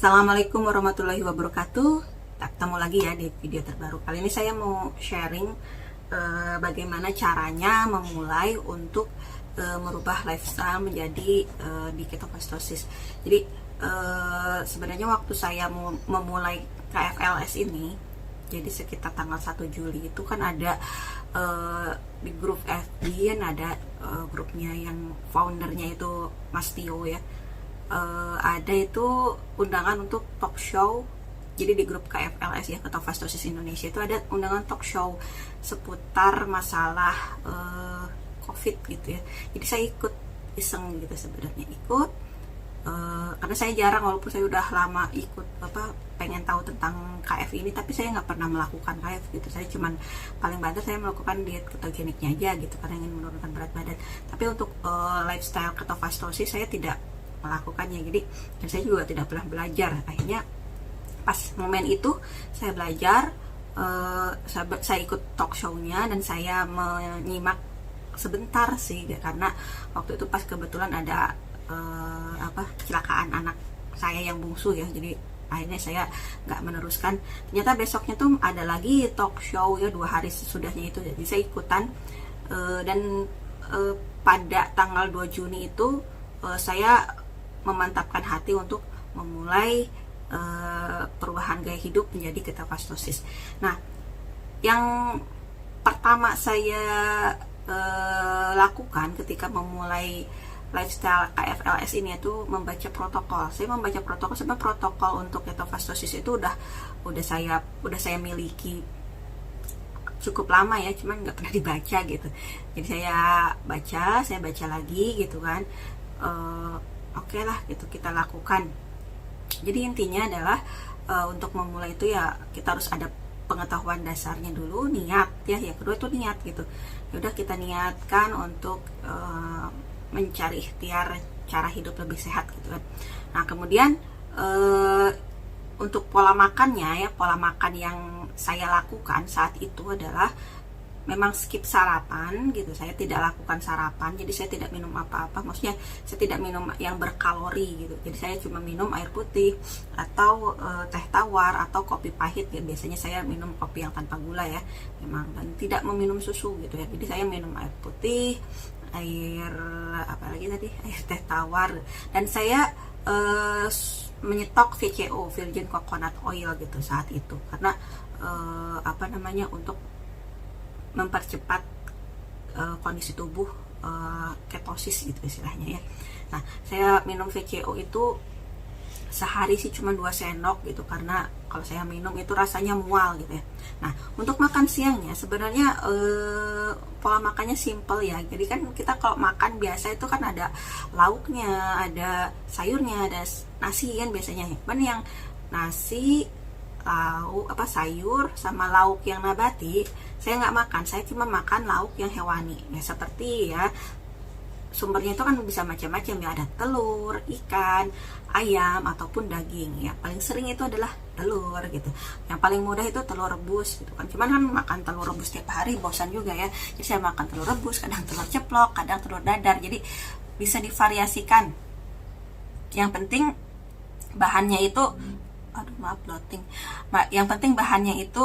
Assalamualaikum warahmatullahi wabarakatuh. Kita ketemu lagi ya di video terbaru. Kali ini saya mau sharing bagaimana caranya memulai untuk merubah lifestyle menjadi di ketofastosis. Jadi sebenarnya waktu saya memulai KFLS ini, jadi sekitar tanggal 1 Juli itu kan ada di grup FB kan ada grupnya yang foundernya itu Mas Tio ya. Ada itu undangan untuk talk show. Jadi di grup KFLS ya, Ketofastosis Indonesia, itu ada undangan talk show seputar masalah COVID gitu ya. Jadi saya ikut iseng gitu, sebenarnya ikut karena saya jarang, walaupun saya udah lama ikut pengen tahu tentang KF ini, tapi saya nggak pernah melakukan KF gitu. Saya cuman paling banter saya melakukan diet ketogeniknya aja gitu karena ingin menurunkan berat badan. Tapi untuk lifestyle ketofastosis saya tidak melakukannya. Jadi dan saya juga tidak pernah belajar. Akhirnya pas momen itu saya belajar, saya ikut talk show-nya dan saya menyimak sebentar sih, karena waktu itu pas kebetulan ada kecelakaan anak saya yang bungsu ya. Jadi akhirnya saya nggak meneruskan. Ternyata besoknya tuh ada lagi talk show ya, 2 hari sesudahnya itu. Jadi saya ikutan dan pada tanggal 2 Juni itu saya memantapkan hati untuk memulai perubahan gaya hidup menjadi ketofastosis. Nah, yang pertama saya lakukan ketika memulai lifestyle KFLS ini itu membaca protokol. Saya membaca protokol sebab protokol untuk ketofastosis itu udah saya miliki cukup lama ya, cuman nggak pernah dibaca gitu. Jadi saya baca lagi gitu kan. Oke lah gitu, kita lakukan. Jadi intinya adalah untuk memulai itu ya kita harus ada pengetahuan dasarnya dulu, niat ya. Yang kedua itu niat gitu. Yaudah, kita niatkan untuk mencari ikhtiar cara hidup lebih sehat gitu kan. Nah kemudian untuk pola makannya ya, pola makan yang saya lakukan saat itu adalah memang skip sarapan gitu. Saya tidak lakukan sarapan, jadi saya tidak minum apa-apa. Maksudnya saya tidak minum yang berkalori gitu. Jadi saya cuma minum air putih atau teh tawar atau kopi pahit ya. Biasanya saya minum kopi yang tanpa gula ya, memang, dan tidak meminum susu gitu ya. Jadi saya minum air putih, air teh tawar, dan saya menyetok VCO, Virgin Coconut Oil gitu saat itu, karena untuk mempercepat kondisi tubuh ketosis gitu istilahnya ya. Nah, saya minum VCO itu sehari sih cuma 2 sendok gitu, karena kalau saya minum itu rasanya mual gitu ya. Nah, untuk makan siangnya sebenarnya pola makannya simple ya. Jadi kan kita kalau makan biasa itu kan ada lauknya, ada sayurnya, ada nasi kan biasanya. Cuman yang nasi, sayur sama lauk yang nabati saya nggak makan. Saya cuma makan lauk yang hewani ya, seperti ya sumbernya itu kan bisa macam-macam ya, ada telur, ikan, ayam ataupun daging ya. Paling sering itu adalah telur gitu. Yang paling mudah itu telur rebus gitu kan. Cuman kan makan telur rebus tiap hari bosan juga ya. Jadi saya makan telur rebus, kadang telur ceplok, kadang telur dadar. Jadi bisa divariasikan. Yang penting bahannya itu yang penting bahannya itu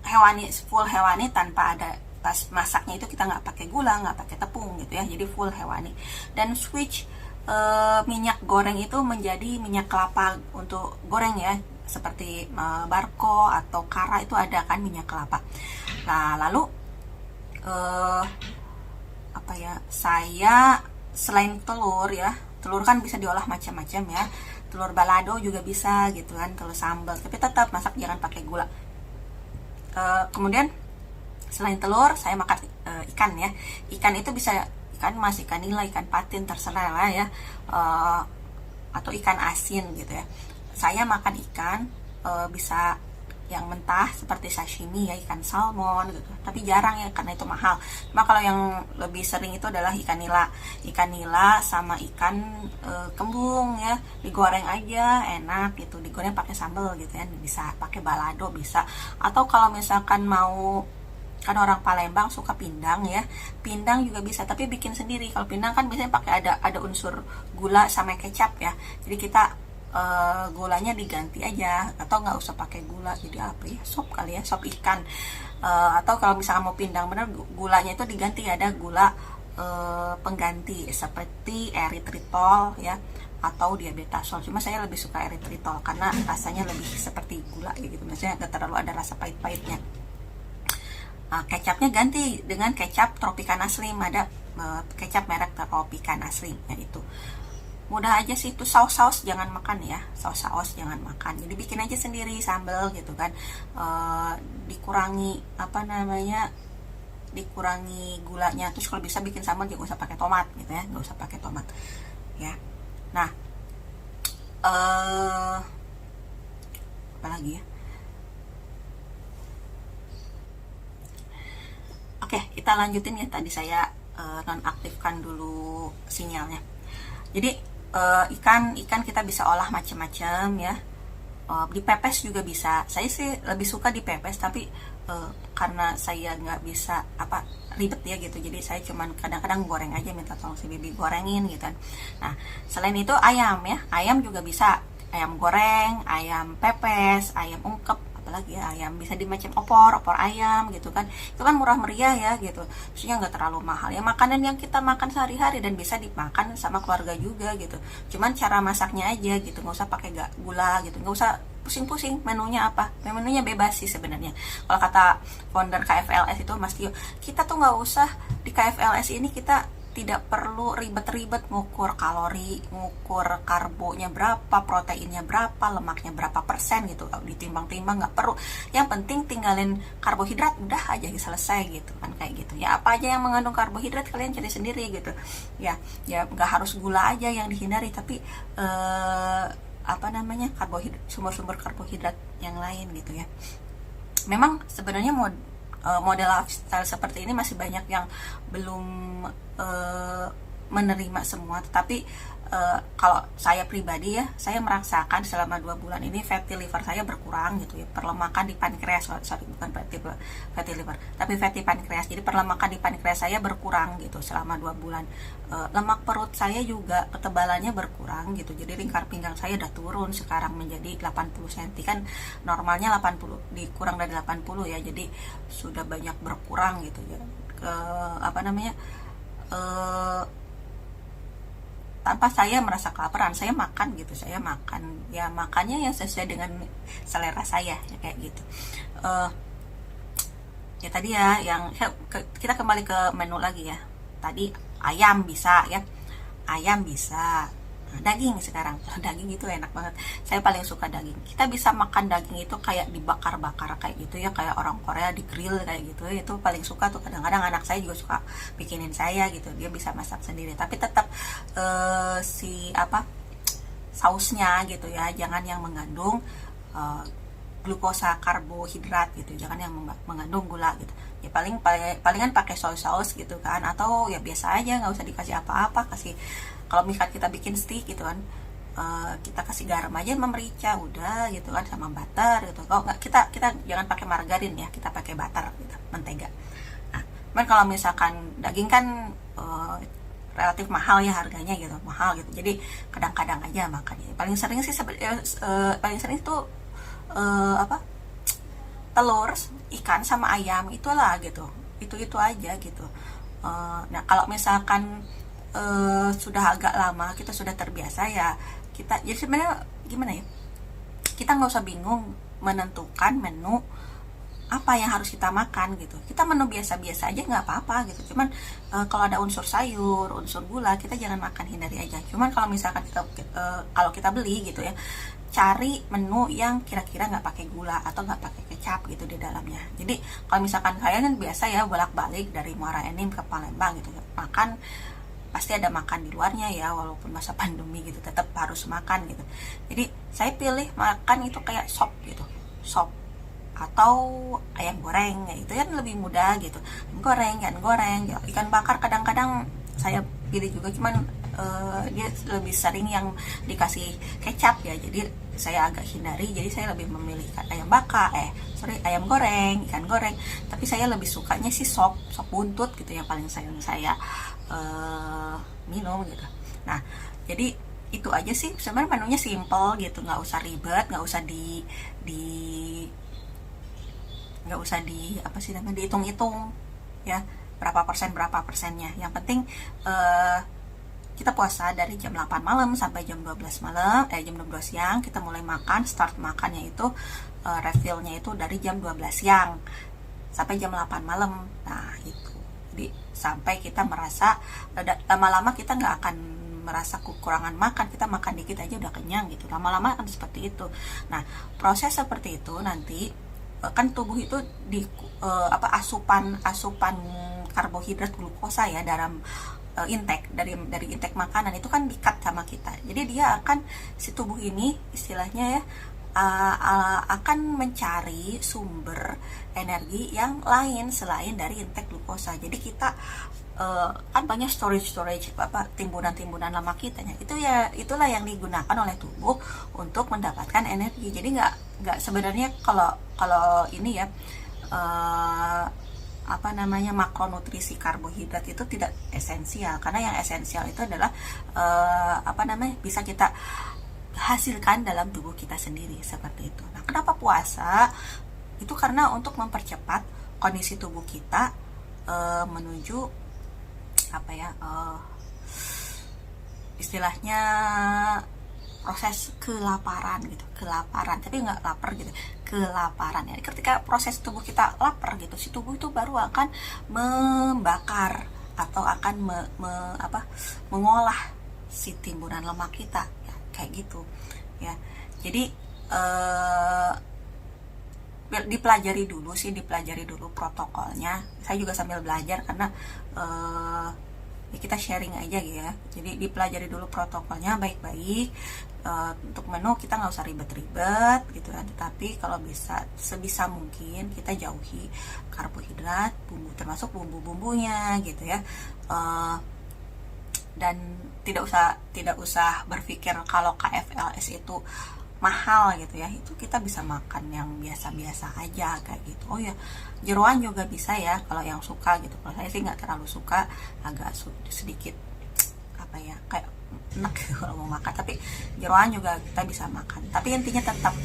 hewani, full hewani, tanpa ada, pas masaknya itu kita nggak pakai gula, nggak pakai tepung gitu ya. Jadi full hewani. Dan switch minyak goreng itu menjadi minyak kelapa untuk goreng ya, seperti Barco atau Kara itu ada kan minyak kelapa. Nah lalu saya selain telur ya, telur kan bisa diolah macam-macam ya. Telur balado juga bisa gitu kan, telur sambal, tapi tetap masak jangan pakai gula. Kemudian selain telur saya makan ikan ya. Ikan itu bisa ikan mas, ikan nila, ikan patin, terserah lah ya, atau ikan asin gitu ya. Saya makan ikan bisa yang mentah seperti sashimi ya, ikan salmon gitu, tapi jarang ya karena itu mahal. Cuma kalau yang lebih sering itu adalah ikan nila sama ikan kembung ya, digoreng aja enak gitu, digoreng pakai sambal gitu ya. Bisa pakai balado bisa, atau kalau misalkan mau kan orang Palembang suka pindang ya, pindang juga bisa, tapi bikin sendiri. Kalau pindang kan biasanya pakai ada unsur gula sama kecap ya, jadi kita gulanya diganti aja, atau nggak usah pakai gula, jadi apa ya, sop kali ya, sop ikan. Atau kalau misalnya mau pindang bener, gulanya itu diganti, ada gula pengganti seperti eritritol ya, atau diabetasol. Cuma saya lebih suka eritritol karena rasanya lebih seperti gula gitu, maksudnya nggak terlalu ada rasa pahit-pahitnya. Kecapnya ganti dengan kecap Tropicana Slim, ada kecap merek Tropicana Slim ya, itu mudah aja sih. Itu saus jangan makan ya, saus jangan makan, jadi bikin aja sendiri sambal gitu kan. Dikurangi apa namanya, dikurangi gulanya, terus kalau bisa bikin sambal jangan usah pakai tomat gitu ya, nggak usah pakai tomat ya. Nah apa lagi ya, oke kita lanjutin ya. Tadi saya nonaktifkan dulu sinyalnya. Jadi ikan kita bisa olah macam-macam ya. Dipepes juga bisa. Saya sih lebih suka dipepes, tapi karena saya nggak bisa ribet ya gitu, jadi saya cuman kadang-kadang goreng aja, minta tolong si bibi gorengin gitu kan. Nah selain itu ayam ya, ayam juga bisa, ayam goreng, ayam pepes, ayam ungkep, apalagi ya, ayam bisa di macam opor ayam gitu kan. Itu kan murah meriah ya gitu, maksudnya nggak terlalu mahal ya, makanan yang kita makan sehari-hari dan bisa dimakan sama keluarga juga gitu. Cuman cara masaknya aja gitu, nggak usah pakai gula gitu, nggak usah pusing-pusing menunya apa, menunya bebas sih sebenarnya. Kalau kata founder KFLS itu Mas Tio, kita tuh nggak usah di KFLS ini, kita tidak perlu ribet-ribet ngukur kalori, ngukur karbonya berapa, proteinnya berapa, lemaknya berapa persen gitu, ditimbang-timbang nggak perlu. Yang penting tinggalin karbohidrat, udah aja selesai gitu kan, kayak gitu ya. Apa aja yang mengandung karbohidrat kalian cari sendiri gitu ya, nggak harus gula aja yang dihindari, tapi karbohidrat, sumber-sumber karbohidrat yang lain gitu ya. Memang sebenarnya model lifestyle seperti ini masih banyak yang belum menerima semua, tetapi kalau saya pribadi ya, saya merasakan selama 2 bulan ini fatty liver saya berkurang gitu ya, perlemakan di pankreas, bukan fatty liver tapi fatty pankreas, jadi perlemakan di pankreas saya berkurang gitu selama 2 bulan. Lemak perut saya juga ketebalannya berkurang gitu, jadi lingkar pinggang saya udah turun sekarang menjadi 80 cm, kan normalnya 80, dikurang dari 80 ya, jadi sudah banyak berkurang gitu ya. Tanpa saya merasa kelaparan, saya makan gitu, saya makan ya, makannya yang sesuai dengan selera saya ya, kayak gitu. Ya tadi ya, yang kita kembali ke menu lagi ya. Tadi ayam bisa ya, ayam bisa. Daging sekarang, daging itu enak banget, saya paling suka daging. Kita bisa makan daging itu kayak dibakar-bakar kayak gitu ya, kayak orang Korea di grill kayak gitu, itu paling suka tuh. Kadang-kadang anak saya juga suka bikinin saya gitu, dia bisa masak sendiri, tapi tetap sausnya gitu ya, jangan yang mengandung glukosa, karbohidrat gitu, jangan yang mengandung gula gitu ya. Palingan pakai saus gitu kan, atau ya biasa aja, nggak usah dikasih apa-apa. Kasih, kalau misalkan kita bikin steak gitu kan, kita kasih garam aja sama merica udah gitu kan, sama butter gitu. Kalau nggak, kita jangan pakai margarin ya, kita pakai butter gitu, mentega. Nah, kalau misalkan daging kan relatif mahal ya harganya gitu, mahal gitu, jadi kadang-kadang aja makan ya. Paling sering sih itu telur, ikan sama ayam, itulah gitu, itu aja gitu. Nah kalau misalkan sudah agak lama, kita sudah terbiasa ya, kita jadi sebenarnya gimana ya, kita nggak usah bingung menentukan menu apa yang harus kita makan gitu. Kita menu biasa-biasa aja nggak apa-apa gitu, cuman kalau ada unsur sayur, unsur gula, kita jangan makan, hindari aja. Cuman kalau misalkan kalau kita beli gitu ya, cari menu yang kira-kira nggak pakai gula atau nggak pakai kecap gitu di dalamnya. Jadi kalau misalkan kalian biasa ya bolak-balik dari Muara Enim ke Palembang gitu, makan pasti ada makan di luarnya ya, walaupun masa pandemi gitu tetap harus makan gitu. Jadi saya pilih makan itu kayak sop gitu, sop atau ayam goreng ya, itu kan lebih mudah gitu. Ayam goreng ya, ikan bakar kadang-kadang saya pilih juga, cuman dia lebih sering yang dikasih kecap ya, jadi saya agak hindari. Jadi saya lebih memilih ayam bakar, ayam goreng, ikan goreng. Tapi saya lebih sukanya sih sop buntut gitu yang paling saya minum gitu. Nah, jadi itu aja sih sebenarnya, menunya simple gitu, nggak usah ribet, nggak usah apa sih namanya, dihitung-hitung ya berapa persennya. Yang penting kita puasa dari jam 8 malam sampai jam 12 malam, jam 12 siang kita mulai makan. Start makannya itu refillnya itu dari jam 12 siang sampai jam 8 malam. Nah itu, jadi sampai kita merasa lama-lama kita nggak akan merasa kekurangan makan, kita makan dikit aja udah kenyang gitu, lama-lama akan seperti itu. Nah, proses seperti itu nanti kan tubuh itu asupan karbohidrat, glukosa ya dalam intake dari intake makanan itu kan di-cut sama kita. Jadi dia akan, si tubuh ini istilahnya ya akan mencari sumber energi yang lain selain dari intake glukosa. Jadi kita kan banyak storage timbunan lemak kita ya. Itulah yang digunakan oleh tubuh untuk mendapatkan energi. Jadi nggak sebenarnya kalau ini ya makronutrisi karbohidrat itu tidak esensial, karena yang esensial itu adalah bisa kita hasilkan dalam tubuh kita sendiri seperti itu. Nah, kenapa puasa? Itu karena untuk mempercepat kondisi tubuh kita menuju istilahnya proses kelaparan, tapi nggak lapar gitu, kelaparan ya. Ketika proses tubuh kita lapar gitu, si tubuh itu baru akan membakar atau akan mengolah si timbunan lemak kita ya, kayak gitu ya. Jadi dipelajari dulu protokolnya. Saya juga sambil belajar karena ya kita sharing aja gitu ya. Jadi dipelajari dulu protokolnya baik-baik. Untuk menu kita nggak usah ribet-ribet gitu kan, tetapi kalau sebisa mungkin kita jauhi karbohidrat, termasuk bumbu-bumbunya gitu ya. Dan tidak usah berpikir kalau KFLS itu mahal gitu ya, itu kita bisa makan yang biasa-biasa aja kayak gitu. Oh ya, jeroan juga bisa ya kalau yang suka gitu. Kalau saya sih nggak terlalu suka, agak sedikit kayak enak kalau mau makan, tapi jeroan juga kita bisa makan. Tapi intinya tetap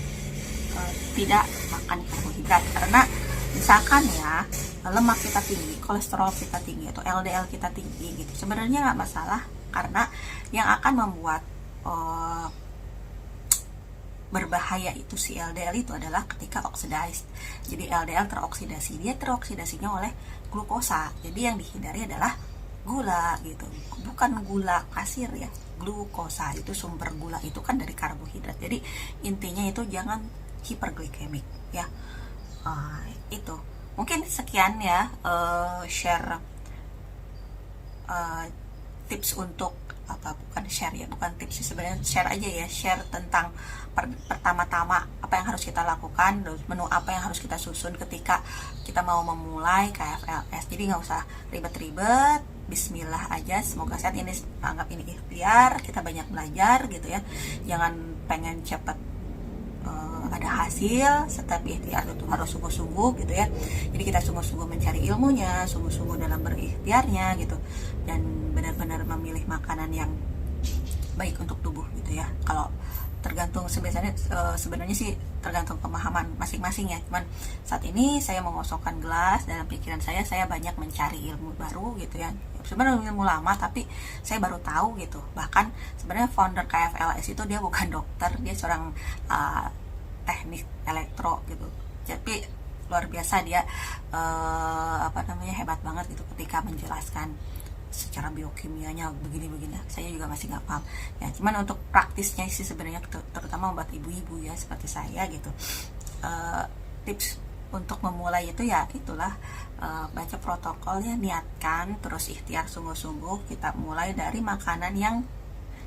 tidak makan karbohidrat, karena misalkan ya lemak kita tinggi, kolesterol kita tinggi atau LDL kita tinggi gitu, sebenarnya nggak masalah, karena yang akan membuat berbahaya itu si LDL itu adalah ketika oxidized. Jadi LDL teroksidasinya oleh glukosa. Jadi yang dihindari adalah gula gitu, bukan gula pasir ya, glukosa itu sumber gula itu kan dari karbohidrat. Jadi intinya itu jangan hiperglikemik ya. Itu mungkin sekian ya share tips untuk bukan tips sih sebenarnya, share aja ya, share tentang pertama-tama apa yang harus kita lakukan, menu apa yang harus kita susun ketika kita mau memulai KFLS. Jadi nggak usah ribet-ribet, bismillah aja, semoga sehat. Ini anggap ini ikhtiar, kita banyak belajar gitu ya, jangan pengen cepat ada hasil. Setiap ikhtiar itu harus sungguh-sungguh gitu ya. Jadi kita sungguh-sungguh mencari ilmunya, sungguh-sungguh dalam berikhtiarnya gitu, dan benar-benar memilih makanan yang baik untuk tubuh gitu ya. Kalau tergantung sebenarnya sih tergantung pemahaman masing-masing ya. Cuman saat ini saya mengosongkan gelas, dalam pikiran saya banyak mencari ilmu baru gitu ya. Sebenarnya ilmu lama tapi saya baru tahu gitu. Bahkan sebenarnya founder KFLS itu dia bukan dokter, dia seorang teknik elektro gitu. Tapi luar biasa dia hebat banget gitu ketika menjelaskan secara biokimianya begini-begini. Saya juga masih nggak paham ya, cuman untuk praktisnya sih sebenarnya terutama buat ibu-ibu ya seperti saya gitu, tips untuk memulai itu ya itulah, baca protokolnya, niatkan, terus ikhtiar sungguh-sungguh. Kita mulai dari makanan yang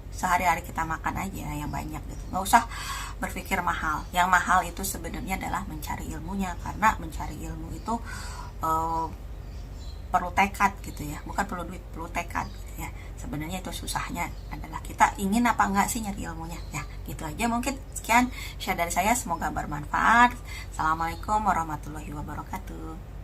sehari-hari kita makan aja yang banyak gitu, nggak usah berpikir mahal. Yang mahal itu sebenarnya adalah mencari ilmunya, karena mencari ilmu itu perlu tekad gitu ya, bukan perlu duit, perlu tekad gitu ya. Sebenarnya itu susahnya adalah kita ingin apa enggak sih nyari ilmunya. Ya, gitu aja mungkin. Sekian share dari saya, semoga bermanfaat. Assalamualaikum warahmatullahi wabarakatuh.